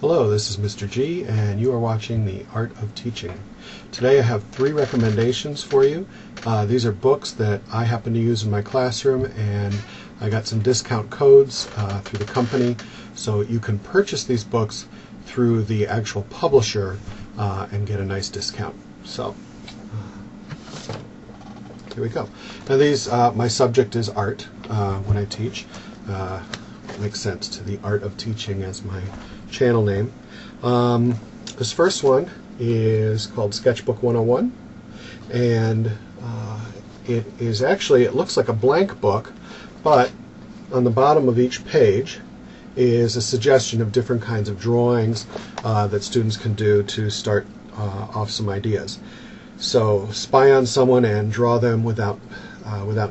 Hello, this is Mr. G, and you are watching The Art of Teaching. Today I have 3 recommendations for you. These are books that I happen to use in my classroom, and I got some discount codes through the company, so you can purchase these books through the actual publisher and get a nice discount. So, here we go. Now these, my subject is art when I teach. It makes sense to The Art of Teaching as my channel name. This first one is called Sketchbook 101, and it is actually, it looks like a blank book, but on the bottom of each page is a suggestion of different kinds of drawings that students can do to start off some ideas. So spy on someone and draw them without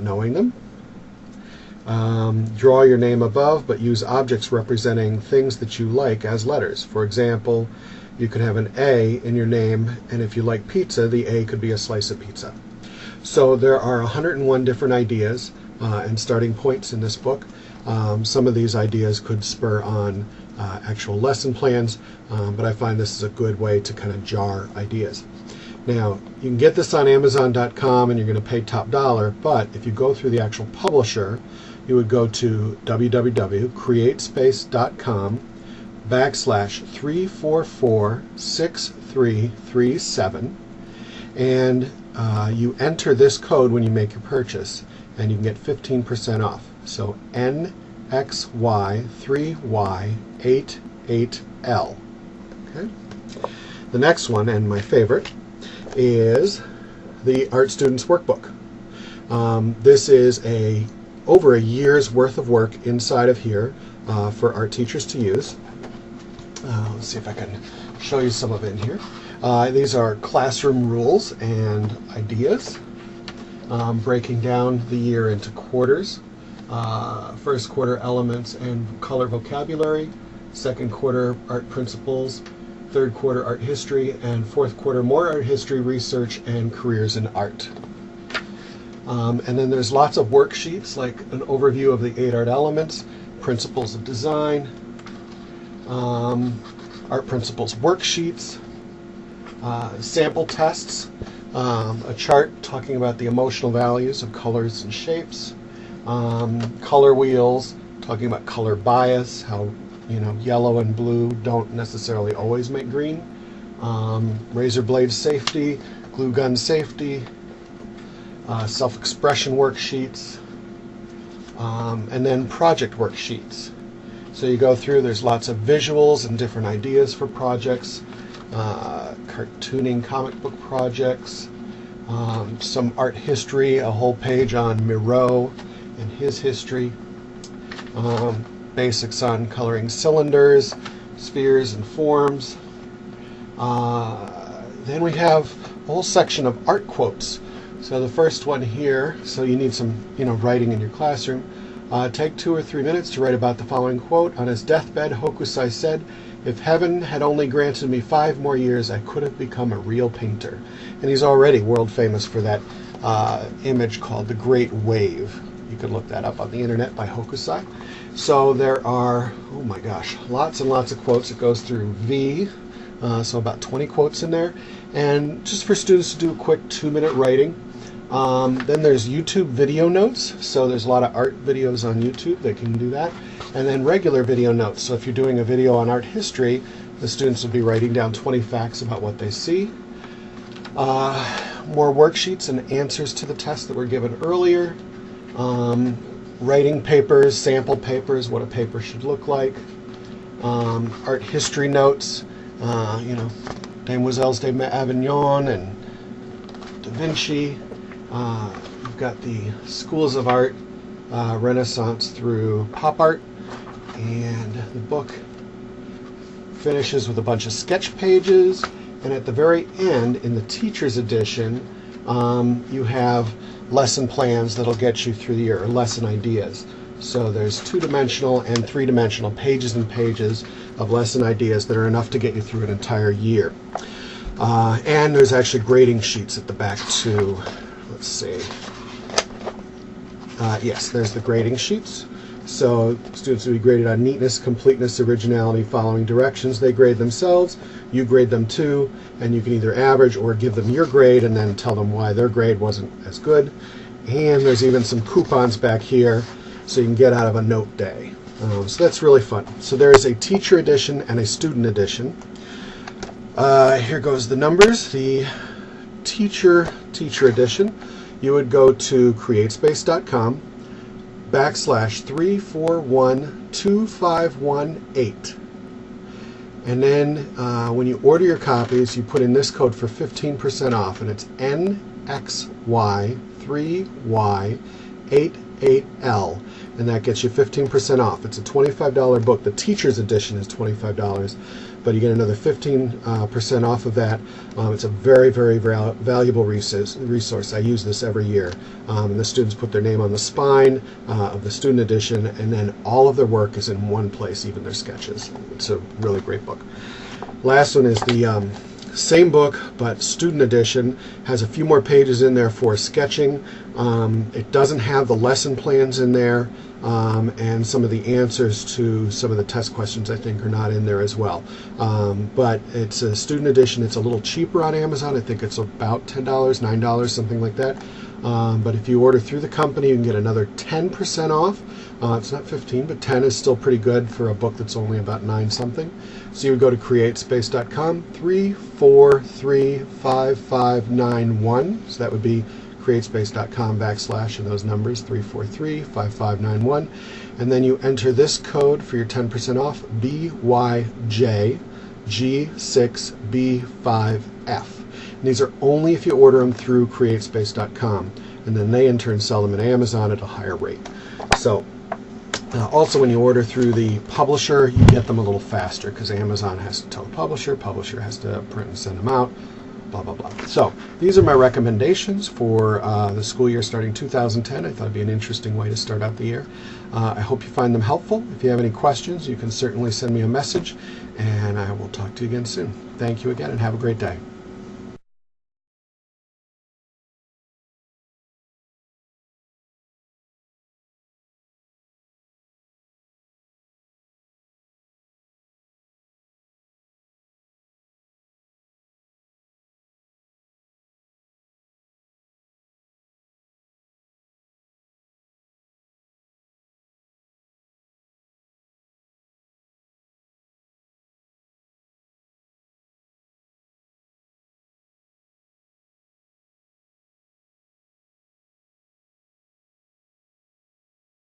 knowing them. Draw your name above, but use objects representing things that you like as letters. For example, you could have an A in your name, and if you like pizza, the A could be a slice of pizza. So there are 101 different ideas and starting points in this book. Some of these ideas could spur on actual lesson plans, but I find this is a good way to kind of jar ideas. Now, you can get this on Amazon.com and you're going to pay top dollar, but if you go through the actual publisher, you would go to www.createspace.com/3446337, and you enter this code when you make your purchase, and you can get 15% off. So NXY3Y88L. Okay. The next one, and my favorite, is the Art Students Workbook. This is over a year's worth of work inside of here for art teachers to use. Let's see if I can show you some of it in here. These are classroom rules and ideas, breaking down the year into quarters. First quarter elements and color vocabulary, second quarter art principles, third quarter art history, and fourth quarter more art history, research, and careers in art. And then there's lots of worksheets, like an overview of the 8 art elements, principles of design, art principles worksheets, sample tests, a chart talking about the emotional values of colors and shapes, color wheels talking about color bias, how yellow and blue don't necessarily always make green, razor blade safety, glue gun safety, self-expression worksheets, and then project worksheets. So you go through, there's lots of visuals and different ideas for projects, cartooning comic book projects, some art history, a whole page on Miro and his history, basics on coloring cylinders, spheres, and forms. Then we have a whole section of art quotes. So the first one here, so you need some writing in your classroom. Take 2 or 3 minutes to write about the following quote. On his deathbed, Hokusai said, "If heaven had only granted me 5 more years, I could have become a real painter." And he's already world famous for that image called the Great Wave. You can look that up on the internet by Hokusai. So there are, oh my gosh, lots and lots of quotes. It goes through V, so about 20 quotes in there. And just for students to do a quick 2-minute writing. Then there's YouTube video notes. So there's a lot of art videos on YouTube that can do that. And then regular video notes. So if you're doing a video on art history, the students will be writing down 20 facts about what they see. More worksheets and answers to the tests that were given earlier. Writing papers, sample papers, what a paper should look like. Art history notes, Demoiselles d'Avignon and Da Vinci. We've got the schools of art, Renaissance through pop art, and the book finishes with a bunch of sketch pages, and at the very end, in the teacher's edition, you have lesson plans that'll get you through the year, or lesson ideas. So there's 2-dimensional and 3-dimensional pages and pages of lesson ideas that are enough to get you through an entire year. And there's actually grading sheets at the back too. Let's see. Yes, there's the grading sheets. So students will be graded on neatness, completeness, originality, following directions. They grade themselves, you grade them too, and you can either average or give them your grade and then tell them why their grade wasn't as good. And there's even some coupons back here so you can get out of a note day. So that's really fun. So there is a teacher edition and a student edition. Here goes the numbers. The teacher edition, you would go to createspace.com/3412518. And then when you order your copies, you put in this code for 15% off, and it's NXY3Y88L, and that gets you 15% off. It's a $25 book. The teacher's edition is $25, but you get another 15% off of that. It's a very, very valuable resource. I use this every year. And the students put their name on the spine of the student edition, and then all of their work is in one place, even their sketches. It's a really great book. Last one is the same book, but student edition. Has a few more pages in there for sketching. It doesn't have the lesson plans in there, and some of the answers to some of the test questions I think are not in there as well. But it's a student edition. It's a little cheaper on Amazon. I think it's about $10, $9, something like that. But if you order through the company, you can get another 10% off. It's not 15, but 10 is still pretty good for a book that's only about 9 something. So you would go to createspace.com/3435591. So that would be createspace.com/ and those numbers 3435591, and then you enter this code for your 10% off, BYJG6B5F. And these are only if you order them through createspace.com, and then they in turn sell them at Amazon at a higher rate. So also when you order through the publisher, you get them a little faster because Amazon has to tell the publisher has to print and send them out, blah, blah, blah. So these are my recommendations for the school year starting 2010. I thought it'd be an interesting way to start out the year. I hope you find them helpful. If you have any questions, you can certainly send me a message, and I will talk to you again soon. Thank you again, and have a great day.